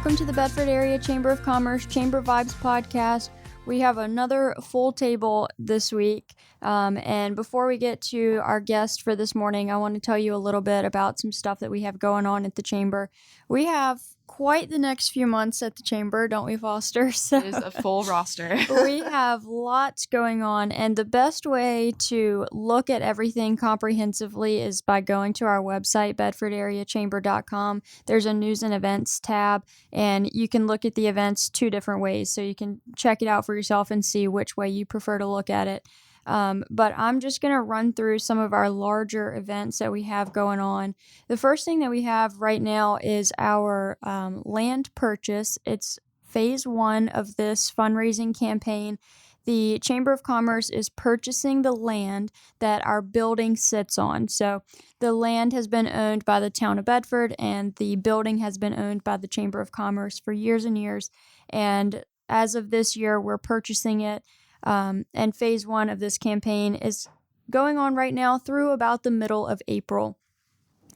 Welcome to the Bedford Area Chamber of Commerce Chamber Vibes podcast. We have another full table this week. And before we get to our guest for this morning, I want to tell you a little bit about some stuff that we have going on at the Chamber. We have quite the next few months at the Chamber, don't we, Foster? So it is a full roster. We have lots going on, and the best way to look at everything comprehensively is by going to our website, bedfordareachamber.com. There's a news and events tab, and you can look at the events two different ways, so you can check it out for yourself and see which way you prefer to look at it. But I'm just going to run through some of our larger events that we have going on. The first thing that we have right now is our land purchase. It's phase 1 of this fundraising campaign. The Chamber of Commerce is purchasing the land that our building sits on. So the land has been owned by the town of Bedford, and the building has been owned by the Chamber of Commerce for years and years. And as of this year, we're purchasing it. And phase 1 of this campaign is going on right now through about the middle of April.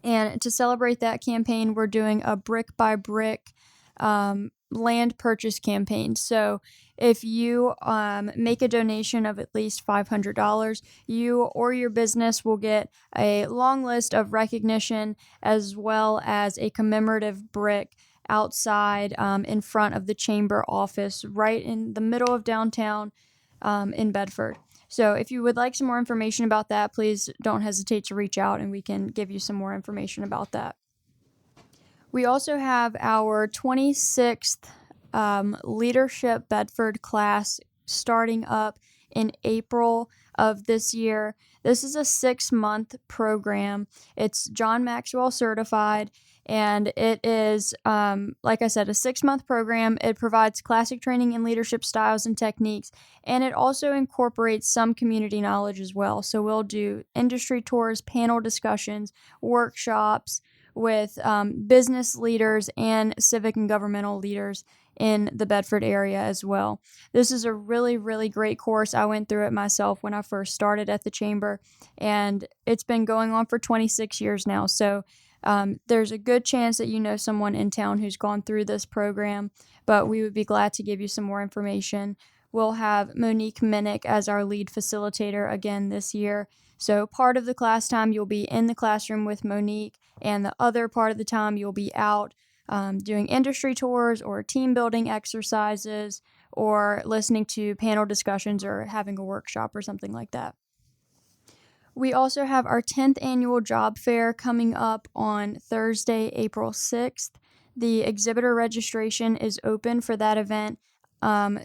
And to celebrate that campaign, we're doing a brick by brick land purchase campaign. So if you make a donation of at least $500, you or your business will get a long list of recognition as well as a commemorative brick outside in front of the chamber office right in the middle of downtown in Bedford. So if you would like some more information about that, please don't hesitate to reach out and we can give you some more information about that. We also have our 26th Leadership Bedford class starting up in April of this year. This is a 6-month program. It's John Maxwell certified, and it is, like I said, a 6-month program. It provides classic training in leadership styles and techniques, and it also incorporates some community knowledge as well. So we'll do industry tours, panel discussions, workshops with business leaders and civic and governmental leaders in the Bedford area as well. This is a really, really great course. I went through it myself when I first started at the Chamber, and it's been going on for 26 years now. So there's a good chance that you know someone in town who's gone through this program, but we would be glad to give you some more information. We'll have Monique Minnick as our lead facilitator again this year. So part of the class time you'll be in the classroom with Monique, and the other part of the time you'll be out doing industry tours or team building exercises or listening to panel discussions or having a workshop or something like that. We also have our 10th annual job fair coming up on Thursday, April 6th. The exhibitor registration is open for that event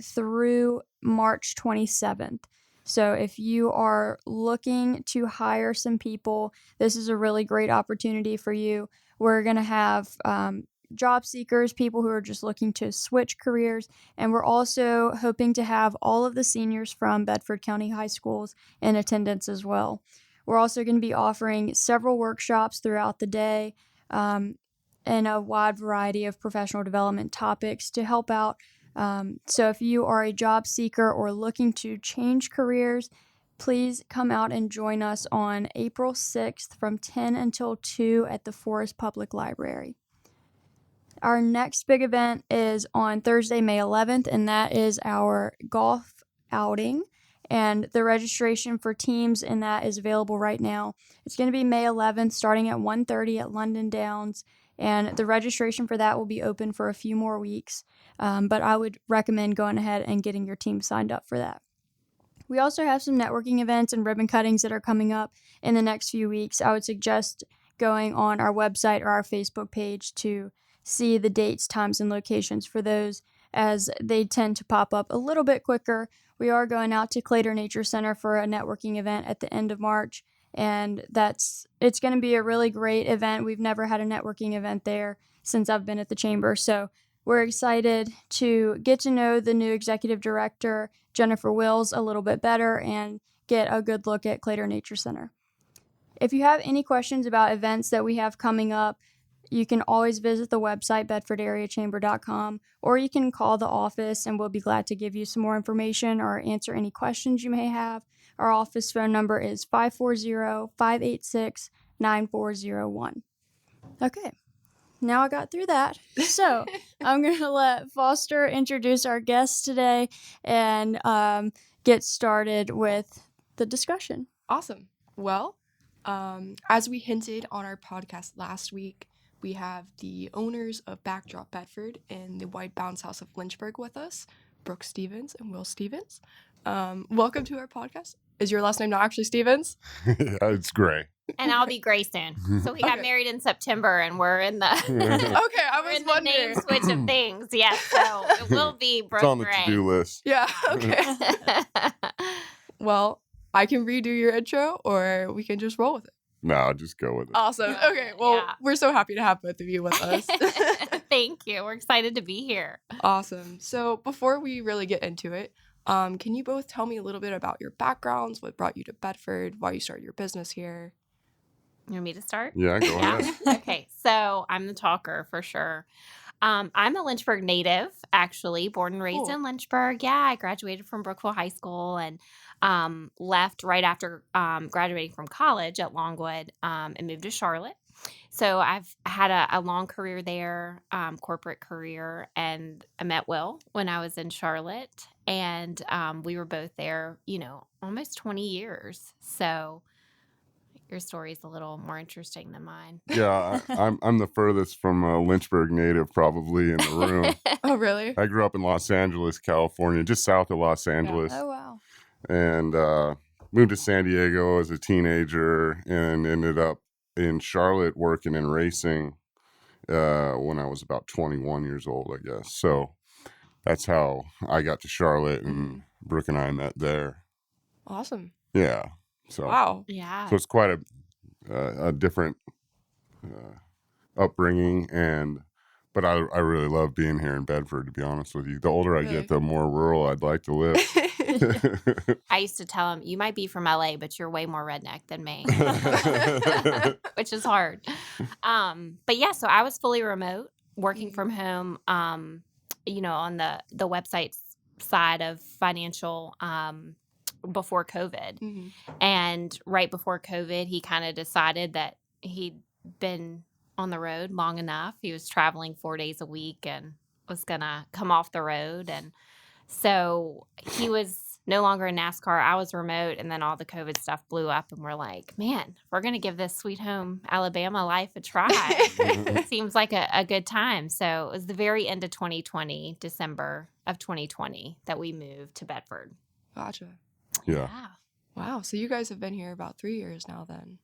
through March 27th. So if you are looking to hire some people, this is a really great opportunity for you. We're going to have job seekers, people who are just looking to switch careers, and we're also hoping to have all of the seniors from Bedford County High Schools in attendance as well. We're also going to be offering several workshops throughout the day and a wide variety of professional development topics to help out. So if you are a job seeker or looking to change careers, please come out and join us on April 6th from 10 until 2 at the Forest Public Library. Our next big event is on Thursday, May 11th, and that is our golf outing. And the registration for teams in that is available right now. It's going to be May 11th, starting at 1:30 at London Downs. And the registration for that will be open for a few more weeks. But I would recommend going ahead and getting your team signed up for that. We also have some networking events and ribbon cuttings that are coming up in the next few weeks. I would suggest going on our website or our Facebook page to see the dates, times, and locations for those, as they tend to pop up a little bit quicker. We are going out to Claytor Nature Center for a networking event at the end of March, and it's going to be a really great event. We've never had a networking event there since I've been at the Chamber, so we're excited to get to know the new executive director, Jennifer Wills, a little bit better and get a good look at Claytor Nature Center. If you have any questions about events that we have coming up, you can always visit the website, bedfordareachamber.com, or you can call the office and we'll be glad to give you some more information or answer any questions you may have. Our office phone number is 540-586-9401. Okay, now I got through that. So I'm going to let Foster introduce our guests today and get started with the discussion. Awesome. Well, as we hinted on our podcast last week, we have the owners of Backdrop Bedford and the White Bounce House of Lynchburg with us, Brooke Stevens and Will Stevens. Welcome to our podcast. Is your last name not actually Stevens? Yeah, it's Gray. And I'll be Gray soon. So we got married in September, and we're in the Okay, I was wondering. the name switch of things. Yes, so it will be Brooke It's on the Gray. to-do list. Yeah, okay. Well, I can redo your intro, or we can just roll with it. No, I'll just go with it. Awesome. Okay, well, Yeah. we're so happy to have both of you with us. Thank you. We're excited to be here. Awesome. So before we really get into it, can you both tell me a little bit about your backgrounds, what brought you to Bedford, why you started your business here? You want me to start? Yeah, go ahead. Okay, so I'm the talker for sure. I'm a Lynchburg native, actually, born and raised Cool. in Lynchburg. Yeah, I graduated from Brookville High School and left right after graduating from college at Longwood and moved to Charlotte. So I've had a long career there, corporate career, and I met Will when I was in Charlotte, and we were both there, almost 20 years. So your story's a little more interesting than mine. Yeah, I'm the furthest from a Lynchburg native probably in the room. Oh, really? I grew up in Los Angeles, California, just south of Los Angeles, Oh, wow. and moved to San Diego as a teenager and ended up in Charlotte working in racing when I was about 21 years old, I guess. So that's how I got to Charlotte, and Brooke and I met there. Awesome. Yeah. So Wow. Yeah. So it's quite a different upbringing, but I really love being here in Bedford, to be honest with you. The older I Really? get, the more rural I'd like to live. I used to tell him, you might be from LA, but you're way more redneck than me, which is hard. But yeah, so I was fully remote, working from home, on the website side of financial before COVID. Mhm. And right before COVID, he kind of decided that he'd been on the road long enough. He was traveling 4 days a week and was going to come off the road. And so he was no longer in NASCAR. I was remote. And then all the COVID stuff blew up. And we're like, man, we're going to give this sweet home Alabama life a try. Seems like a good time. So it was the very end of 2020, December of 2020, that we moved to Bedford. Gotcha. Yeah. Wow. So you guys have been here about 3 years now then.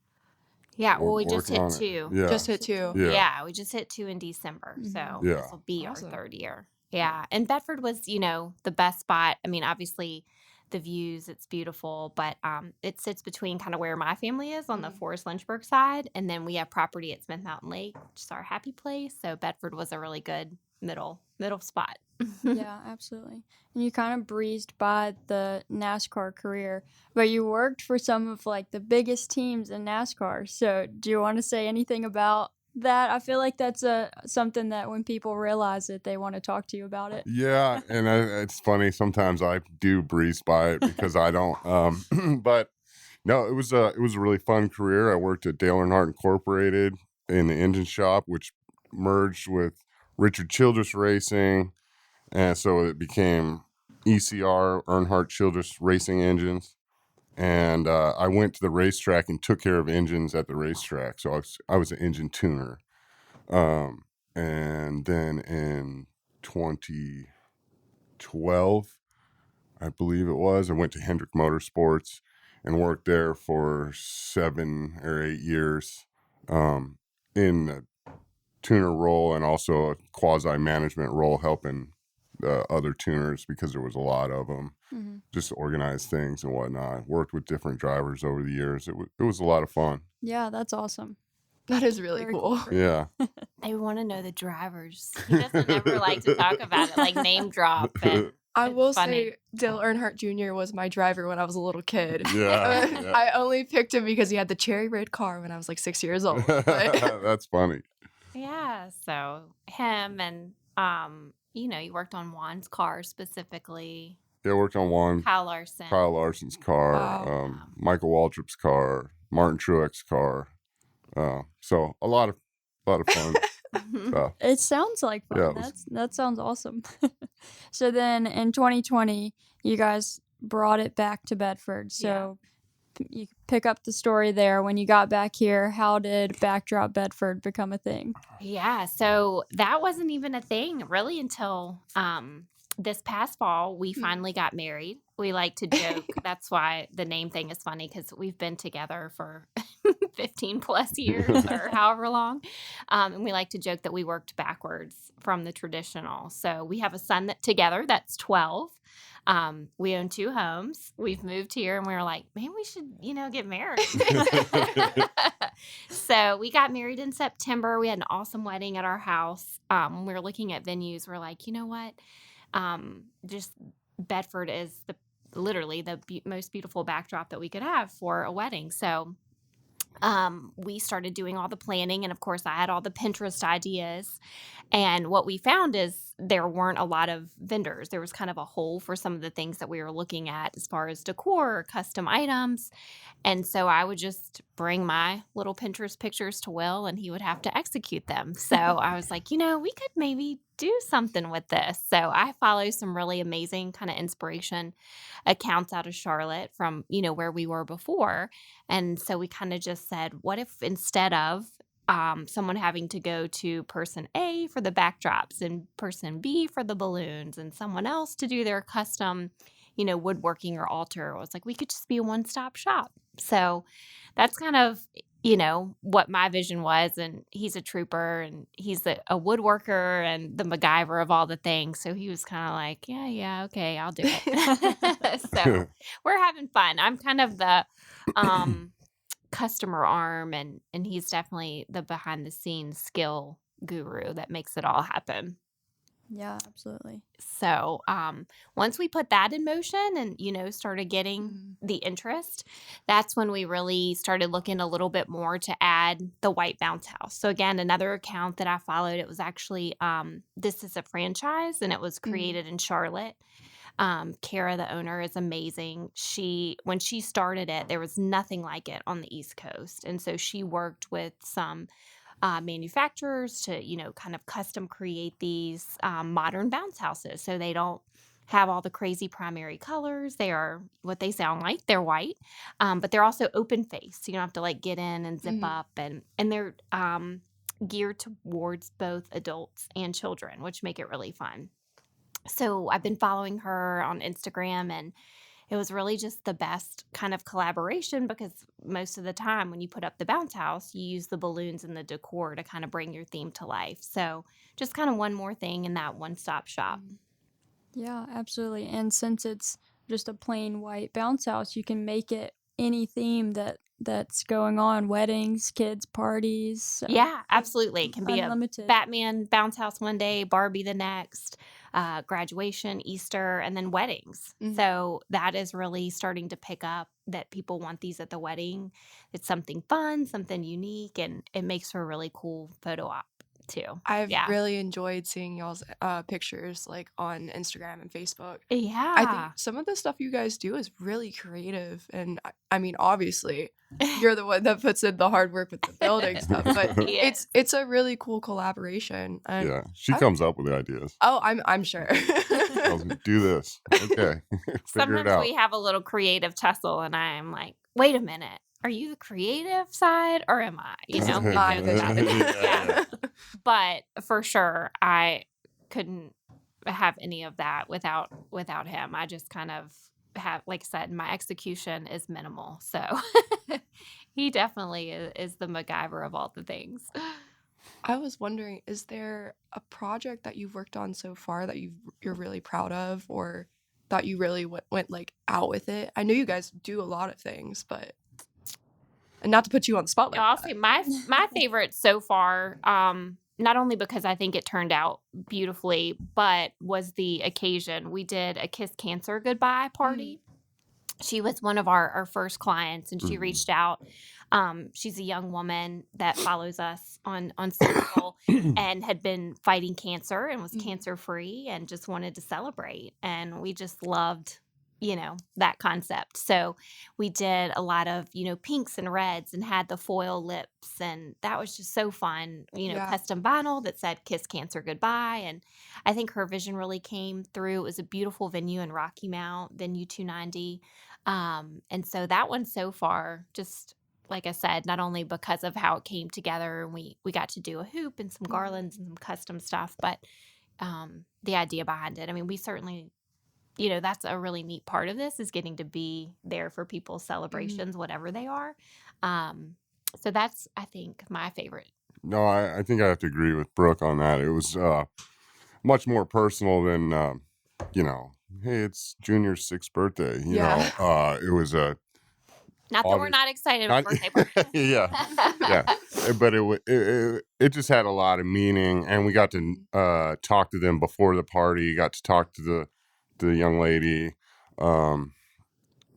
Yeah, well, we just Working hit on it. 2. Yeah. Just hit 2. Yeah. Yeah, we just hit 2 in December. So Yeah. this will be Awesome. our 3rd year. Yeah. And Bedford was, the best spot. I mean, obviously the views, it's beautiful, but it sits between kind of where my family is on the Forest Lynchburg side. And then we have property at Smith Mountain Lake, which is our happy place. So Bedford was a really good middle spot. Yeah, absolutely. And you kind of breezed by the NASCAR career, but you worked for some of like the biggest teams in NASCAR. So do you want to say anything about that? I feel like that's something that when people realize it, they want to talk to you about it. Yeah, and it's funny. Sometimes I do breeze by it because I don't. But no, it was a really fun career. I worked at Dale Earnhardt Incorporated in the engine shop, which merged with Richard Childress Racing, and so it became ECR, Earnhardt Childress Racing Engines. And I went to the racetrack and took care of engines at the racetrack. So I was an engine tuner. And then in 2012, I believe it was, I went to Hendrick Motorsports and worked there for 7 or 8 years in the tuner role and also a quasi-management role, helping other tuners because there was a lot of them, just to organize things and whatnot. Worked with different drivers over the years. It was a lot of fun. Yeah, that's awesome. That is really Very cool. Yeah. They want to know the drivers. He doesn't ever like to talk about it, like name drop. And I it's will funny. say Dale Earnhardt Jr. was my driver when I was a little kid. Yeah. I only picked him because he had the cherry red car when I was like 6 years old. But That's funny. Yeah, so him and you worked on Juan's car specifically. Yeah, I worked on one. Kyle Larson. Kyle Larson's car, Wow. Michael Waltrip's car, Martin Truex's car. So a lot of fun. So, It sounds like fun. yeah, it was, That sounds awesome. So then in 2020, you guys brought it back to Bedford. So you pick up the story there. When you got back here, how did Backdrop Bedford become a thing? Yeah, so that wasn't even a thing really until this past fall. We finally got married. We like to joke. That's why the name thing is funny because we've been together for 15 plus years or however long. And we like to joke that we worked backwards from the traditional. So we have a son together that's 12. We own 2 homes. We've moved here and we were like, maybe we should, get married. So we got married in September. We had an awesome wedding at our house. When we were looking at venues, we're like, you know what? Just Bedford is literally the most beautiful backdrop that we could have for a wedding. So we started doing all the planning, and of course I had all the Pinterest ideas. And what we found is there weren't a lot of vendors. There was kind of a hole for some of the things that we were looking at as far as decor or custom items. And so I would just bring my little Pinterest pictures to Will and he would have to execute them. So I was like, we could maybe do something with this. So I follow some really amazing kind of inspiration accounts out of Charlotte from, where we were before. And so we kind of just said, what if instead of someone having to go to person A for the backdrops and person B for the balloons and someone else to do their custom, woodworking or altar, it was like we could just be a one-stop shop. So that's kind of, what my vision was. And he's a trooper and he's a woodworker and the MacGyver of all the things. So he was kind of like, yeah, okay, I'll do it. So we're having fun. I'm kind of the customer arm and he's definitely the behind the scenes skill guru that makes it all happen. Yeah, absolutely. So once we put that in motion and, started getting the interest, that's when we really started looking a little bit more to add the white bounce house. So again, another account that I followed, it was actually, this is a franchise and it was created in Charlotte. Kara, the owner, is amazing. When she started it, there was nothing like it on the East Coast. And so she worked with some manufacturers to, kind of custom create these modern bounce houses. So they don't have all the crazy primary colors. They are what they sound like. They're white, but they're also open face. So you don't have to like get in and zip up. And they're geared towards both adults and children, which make it really fun. So I've been following her on Instagram and it was really just the best kind of collaboration because most of the time when you put up the bounce house, you use the balloons and the decor to kind of bring your theme to life. So just kind of one more thing in that one-stop shop. Yeah, absolutely. And since it's just a plain white bounce house, you can make it any theme that's going on, weddings, kids' parties. So yeah, absolutely. It can be unlimited. a Batman bounce house one day, Barbie the next, graduation, Easter, and then weddings. So that is really starting to pick up that people want these at the wedding. It's something fun, something unique, and it makes for a really cool photo op too. I've really enjoyed seeing y'all's pictures like on Instagram and Facebook. Yeah. I think some of the stuff you guys do is really creative. And I mean, obviously, you're the one that puts in the hard work with the building stuff, but it's a really cool collaboration. And yeah, she comes up with the ideas. Oh, I'm sure. Do this. Okay. Figure Sometimes it out. we have a little creative tussle and I'm like, wait a minute. Are you the creative side or am I? This is my vision. Yeah. But for sure, I couldn't have any of that without him. I just kind of have, like I said, my execution is minimal. So he definitely is the MacGyver of all the things. I was wondering, is there a project that you've worked on so far that you're really proud of or that you really went like out with it? I know you guys do a lot of things, but and not to put you on the spot like I'll that. say my favorite so far, not only because I think it turned out beautifully, but was the occasion. We did a Kiss Cancer goodbye party. She was one of our first clients and she reached out. She's a young woman that follows us on social and had been fighting cancer and was cancer free and just wanted to celebrate. And we just loved that concept. So we did a lot of, pinks and reds and had the foil lips. And that was just so fun, Yeah. custom vinyl that said Kiss Cancer Goodbye. And I think her vision really came through. It was a beautiful venue in Rocky Mount, venue 290. And so that one so far, just like I said, not only because of how it came together and we got to do a hoop and some garlands and some custom stuff, but the idea behind it. I mean, we certainly, that's a really neat part of this is getting to be there for people's celebrations, whatever they are. So that's, I think, my favorite. No, I think I have to agree with Brooke on that. It was much more personal than, hey, it's Junior's 6th birthday. It was a Not that we're not excited about birthday parties. yeah. But it just had a lot of meaning, and we got to talk to them before the party. Got to talk to the young lady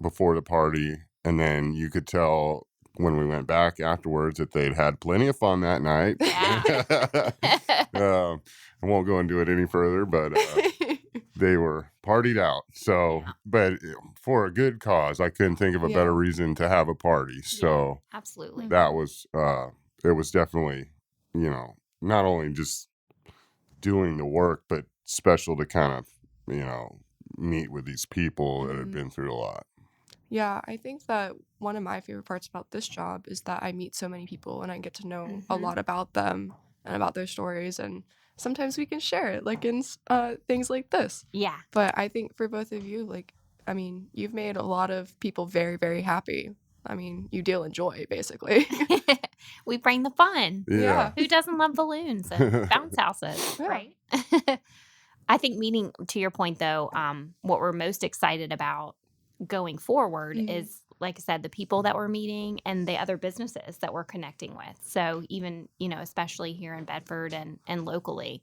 before the party, and then you could tell when we went back afterwards that they'd had plenty of fun that night. Yeah. I won't go into it any further, but they were partied out. So, but for a good cause, I couldn't think of a better reason to have a party. So absolutely. that was, it was definitely, not only just doing the work, but special to kind of, meet with these people that had been through a lot. Yeah, I think that one of my favorite parts about this job is that I meet so many people and I get to know a lot about them and about their stories, and sometimes we can share it, like in things like this. Yeah. But I think for both of you, you've made a lot of people very, very happy. I mean, you deal in joy, basically. We bring the fun. Yeah. Who doesn't love balloons and bounce houses, right? I think, meaning to your point, though, what we're most excited about going forward is, like I said, the people that we're meeting and the other businesses that we're connecting with. So even, especially here in Bedford and locally,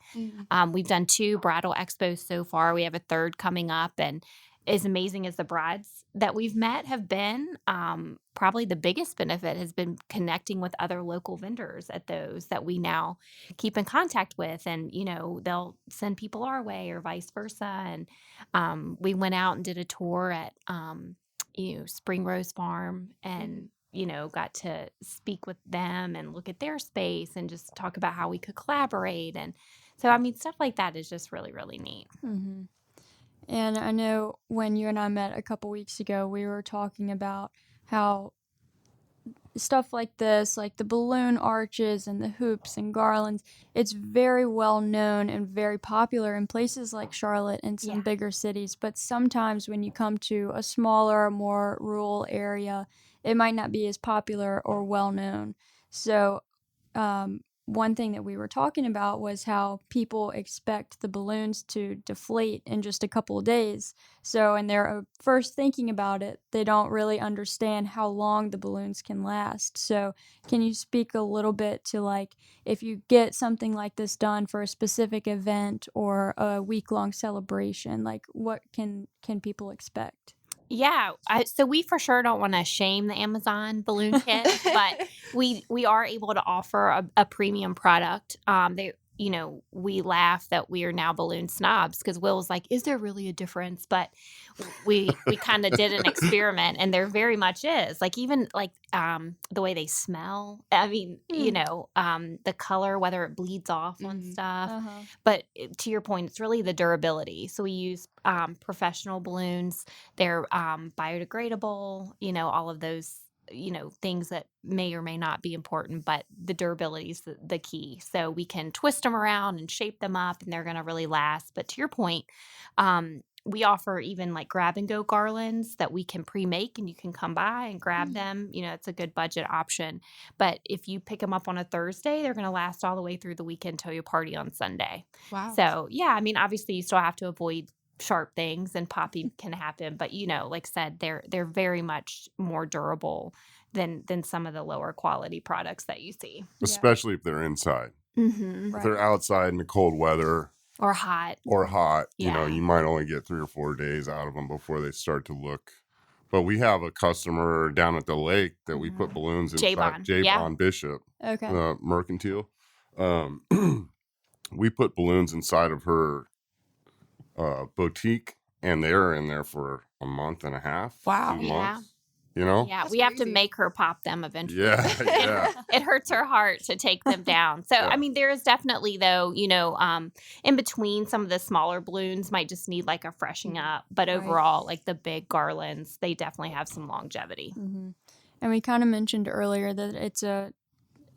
we've done 2 bridal expos so far. We have a 3rd coming up, and as amazing as the brides that we've met have been, probably the biggest benefit has been connecting with other local vendors at those that we now keep in contact with. And, they'll send people our way or vice versa. And we went out and did a tour at, Spring Rose Farm and, got to speak with them and look at their space and just talk about how we could collaborate. And so, I mean, stuff like that is just really, really neat. Mm-hmm. And I know when you and I met a couple weeks ago, we were talking about how stuff like this, like the balloon arches and the hoops and garlands, it's very well known and very popular in places like Charlotte and some bigger cities. But sometimes when you come to a smaller, more rural area, it might not be as popular or well known. So, one thing that we were talking about was how people expect the balloons to deflate in just a couple of days. So, and they're first thinking about it, they don't really understand how long the balloons can last. So, can you speak a little bit to, like, if you get something like this done for a specific event or a week-long celebration, like what can people expect? Yeah, so we for sure don't want to shame the Amazon balloon kit, but we are able to offer a premium product. We laugh that we are now balloon snobs because Will was like, "Is there really a difference?" But we kind of did an experiment, and there very much is. Like even like the way they smell. I mean, the color, whether it bleeds off on stuff. But to your point, it's really the durability. So we use professional balloons. They're biodegradable. All of those things that may or may not be important, but the durability is the key. So we can twist them around and shape them up and they're going to really last. But to your point, we offer even like grab and go garlands that we can pre-make and you can come by and grab them. It's a good budget option. But if you pick them up on a Thursday, they're going to last all the way through the weekend till you party on Sunday. Wow. So yeah, I mean, obviously you still have to avoid sharp things and popping can happen, but like I said, they're very much more durable than some of the lower quality products that you see, especially if they're inside. If they're outside in the cold weather or hot, you might only get 3 or 4 days out of them before they start to look. But we have a customer down at the lake that we put balloons inside. J-Bon Bishop, Mercantile. We put balloons inside of her boutique, and they're in there for a month and a half. Wow. 2 Yeah. months. You know? Yeah, That's we have to crazy. make her pop them eventually. Yeah. It hurts her heart to take them down. So, Yeah. I mean, there is definitely, though, in between, some of the smaller balloons might just need like a freshening up. But Right. overall, like the big garlands, they definitely have some longevity. Mm-hmm. And we kind of mentioned earlier that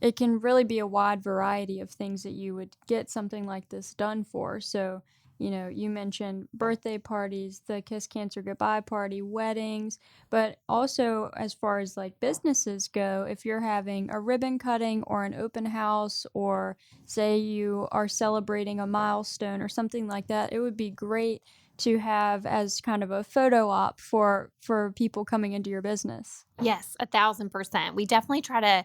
it can really be a wide variety of things that you would get something like this done for. So, you mentioned birthday parties, the Kiss Cancer Goodbye party, weddings, but also as far as like businesses go, if you're having a ribbon cutting or an open house, or say you are celebrating a milestone or something like that, it would be great to have as kind of a photo op for people coming into your business. Yes, 1,000%. We definitely try to,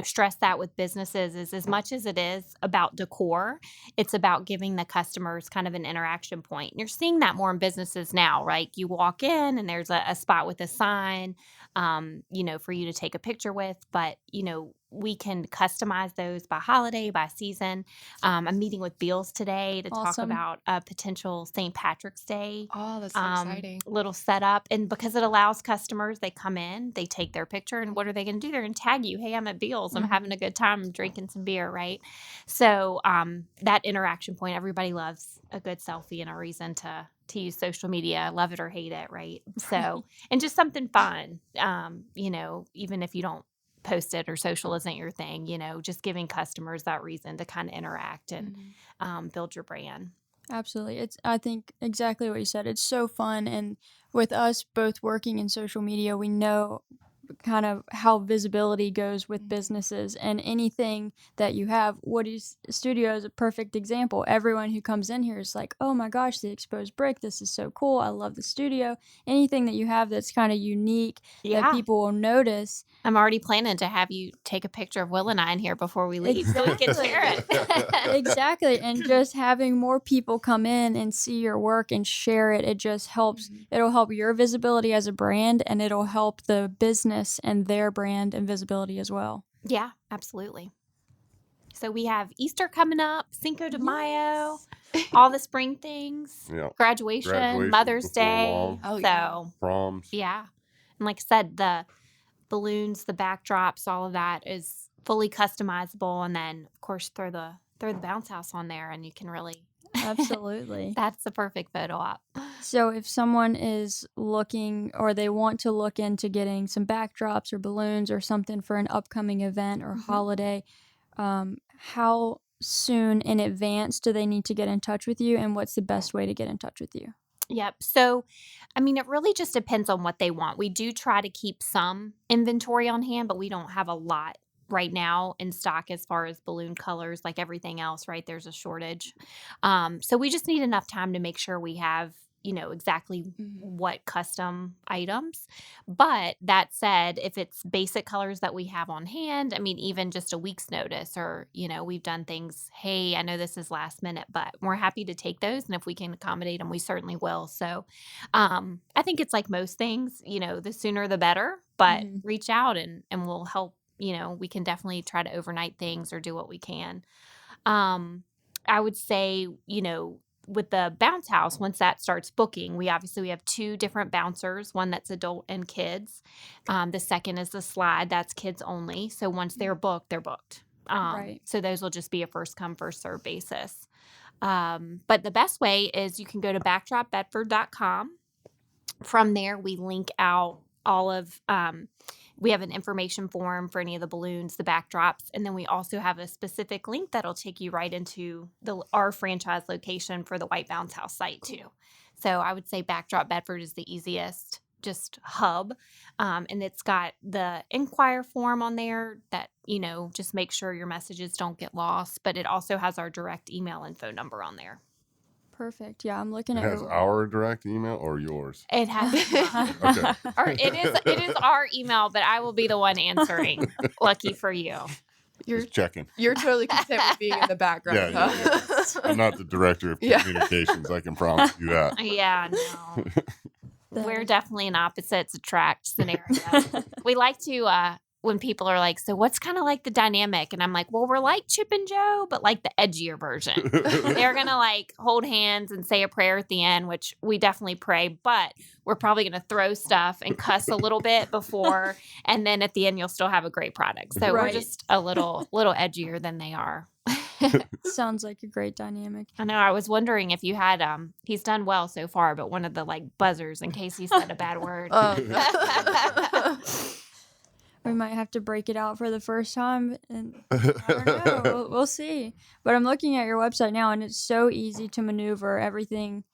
stress that with businesses is as much as it is about decor, it's about giving the customers kind of an interaction point. And you're seeing that more in businesses now, right? You walk in and there's a spot with a sign, for you to take a picture with, but, we can customize those by holiday, by season. I'm meeting with Beals today to talk Awesome. about a potential St. Patrick's Day Oh, that's so exciting. little setup. And because it allows customers, they come in, they take their picture, and what are they going to do? They're going to tag you. Hey, I'm at Beals. I'm having a good time. I'm drinking some beer, right? So that interaction point, everybody loves a good selfie and a reason to use social media, love it or hate it, right? So, and just something fun, even if you don't post it or social isn't your thing, just giving customers that reason to kind of interact and build your brand. Absolutely. I think exactly what you said. It's so fun. And with us both working in social media, we know kind of how visibility goes with businesses, and anything that you have. Woody's studio is a perfect example. Everyone who comes in here is like, oh my gosh, the exposed brick, this is so cool. I love the studio. Anything that you have that's kind of unique that people will notice. I'm already planning to have you take a picture of Will and I in here before we leave so we can share it. Exactly. And just having more people come in and see your work and share it, it just helps. It'll help your visibility as a brand, and it'll help the business and their brand and visibility as well. Yeah, absolutely. So we have Easter coming up, Cinco de Mayo, all the spring things, graduation, Mother's Day. Long. So proms. Yeah. And like I said, the balloons, the backdrops, all of that is fully customizable. And then of course throw the bounce house on there and you can really Absolutely. That's the perfect photo op. So if someone is looking, or they want to look into getting some backdrops or balloons or something for an upcoming event or holiday, how soon in advance do they need to get in touch with you, and what's the best way to get in touch with you? Yep. So, I mean, it really just depends on what they want. We do try to keep some inventory on hand, but we don't have a lot right now in stock as far as balloon colors, like everything else, right? There's a shortage. So we just need enough time to make sure we have, exactly what custom items. But that said, if it's basic colors that we have on hand, I mean, even just a week's notice, or, we've done things, hey, I know this is last minute, but we're happy to take those. And if we can accommodate them, we certainly will. So I think it's like most things, the sooner the better, but reach out and we'll help. We can definitely try to overnight things or do what we can. I would say, with the bounce house, once that starts booking, we have 2 different bouncers, one that's adult and kids. The second is the slide, that's kids only. So once they're booked, they're booked. Right. So those will just be a first come, first serve basis. But the best way is you can go to backdropbedford.com. From there, we link out all of, we have an information form for any of the balloons, the backdrops, and then we also have a specific link that'll take you right into our franchise location for the White Bounce House site too. So I would say Backdrop Bedford is the easiest, just hub, and it's got the inquire form on there that, just make sure your messages don't get lost, but it also has our direct email and phone number on there. Perfect. Yeah, I'm looking It at has our direct email or yours? It has Okay. or it is our email, but I will be the one answering. Lucky for you. Just checking. You're totally content with being in the background. Yeah. I'm not the director of communications. I can promise you that. Yeah, no. We're definitely an opposites attract scenario. We like to when people are like, so what's kind of like the dynamic? And I'm like, well, we're like Chip and Jo, but like the edgier version. They're going to like hold hands and say a prayer at the end, which we definitely pray, but we're probably going to throw stuff and cuss a little bit before. And then at the end, you'll still have a great product. So we're Right. just a little edgier than they are. Sounds like a great dynamic. I know. I was wondering if you had, he's done well so far, but one of the like buzzers in case he said a bad word. We might have to break it out for the first time, and I don't know. We'll see. But I'm looking at your website now, and it's so easy to maneuver everything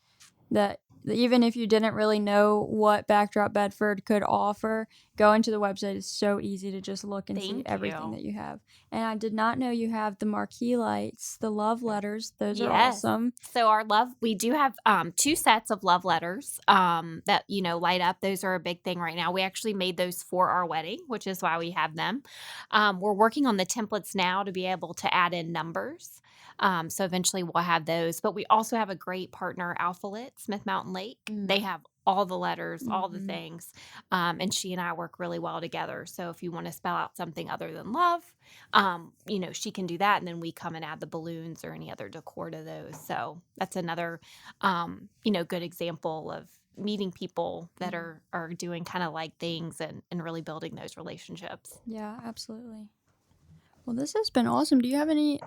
that even if you didn't really know what Backdrop Bedford could offer, going to the website is so easy to just look and see Thank everything you. that you have. And I did not know you have the marquee lights, the love letters. Those are Yes. awesome. So we do have 2 sets of love letters that, light up. Those are a big thing right now. We actually made those for our wedding, which is why we have them. We're working on the templates now to be able to add in numbers. So eventually we'll have those. But we also have a great partner, Alpha Lit, Smith Mountain Lake. They have all the letters, all the things. And she and I work really well together. So if you want to spell out something other than love, she can do that. And then we come and add the balloons or any other decor to those. So that's another, good example of meeting people that are doing kind of like things and really building those relationships. Yeah, absolutely. Well, this has been awesome. Do you have any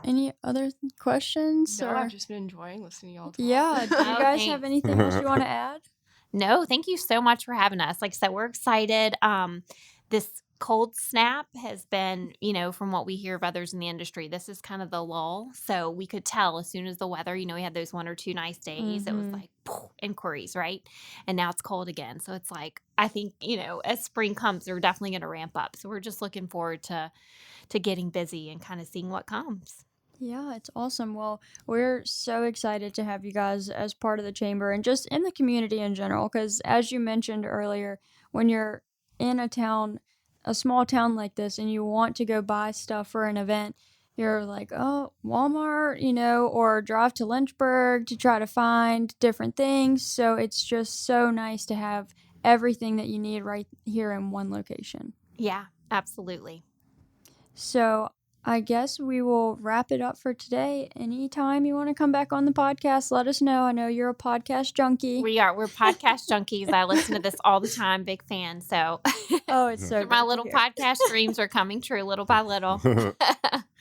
other questions? No, or? I've just been enjoying listening to y'all talk. Yeah. Do you guys thanks. have anything else you want to add? No, thank you so much for having us. Like I said, we're excited. This cold snap has been, from what we hear of others in the industry, this is kind of the lull. So we could tell as soon as the weather, we had those 1 or 2 nice days. It was like inquiries, right? And now it's cold again. So it's like, I think, as spring comes, they're definitely going to ramp up. So we're just looking forward to getting busy and kind of seeing what comes. Yeah, it's awesome. Well, we're so excited to have you guys as part of the chamber and just in the community in general. Because as you mentioned earlier, when you're in a small town like this, and you want to go buy stuff for an event, you're like, oh, Walmart, or drive to Lynchburg to try to find different things. So it's just so nice to have everything that you need right here in one location. Yeah, absolutely. So I guess we will wrap it up for today. Anytime you want to come back on the podcast, let us know. I know you're a podcast junkie. We're podcast junkies. I listen to this all the time. Big fan. So Oh, it's so my good little to hear. podcast dreams are coming true little by little.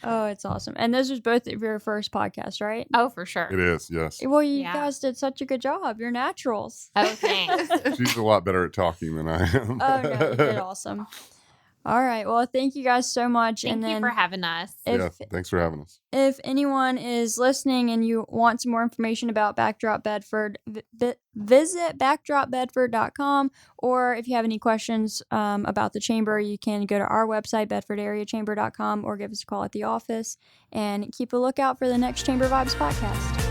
Oh, it's awesome. And this was both of your first podcast, right? Oh, for sure. It is, yes. Well, you Yeah. guys did such a good job. You're naturals. Oh, thanks. She's a lot better at talking than I am. Oh, no, you did awesome. All right. Well, thank you guys so much. Thank you for having us. Yeah, thanks for having us. If anyone is listening and you want some more information about Backdrop Bedford, visit backdropbedford.com. Or if you have any questions about the chamber, you can go to our website, bedfordareachamber.com, or give us a call at the office. And keep a lookout for the next Chamber Vibes podcast.